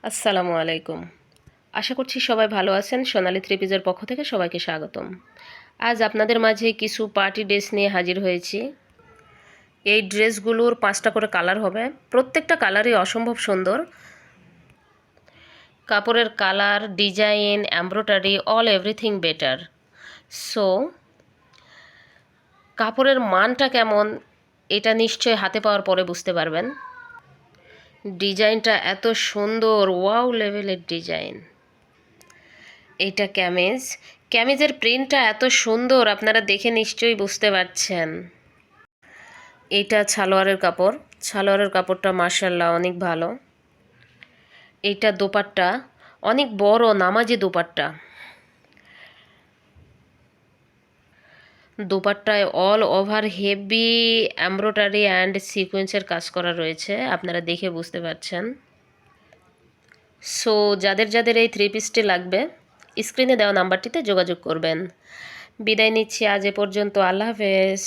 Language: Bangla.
আসসালামু আলাইকুম। আশা করছি সবাই ভালো আছেন। সোনালী থ্রি পিসের পক্ষ থেকে সবাইকে স্বাগতম। আজ আপনাদের মাঝে কিছু পার্টি ড্রেস নিয়ে হাজির হয়েছি। এই ড্রেসগুলোর 5টা করে কালার হবে। প্রত্যেকটা কালারই অসম্ভব সুন্দর। কাপড়ের colour, design, embroidery all everything better. So কাপড়ের মানটা কেমন এটা নিশ্চয়ই হাতে পাওয়ার পরে বুঝতে পারবেন। ডিজাইনটা এত সুন্দর, ওয়াও লেভেলের ডিজাইন। এইটা ক্যামেজের প্রিন্টটা এত সুন্দর, আপনারা দেখে নিশ্চয়ই বুঝতে পারছেন। এইটা সালোয়ারের কাপড়টা মাশাআল্লাহ অনেক ভালো। এইটা দোপাট্টা, অনেক বড় নামাজি দোপাট্টা। দোপাট্টায় all over heavy embroidery and সিকোয়েন্সের কাজ করা রয়েছে, আপনারা দেখে বুঝতে পারছেন। সো যাদের যাদের এই থ্রি পিসটি লাগবে স্ক্রিনে দেওয়া নাম্বারটিতে যোগাযোগ করবেন। বিদায় নিচ্ছি আজ এ পর্যন্ত। আল্লাহ হাফেজ।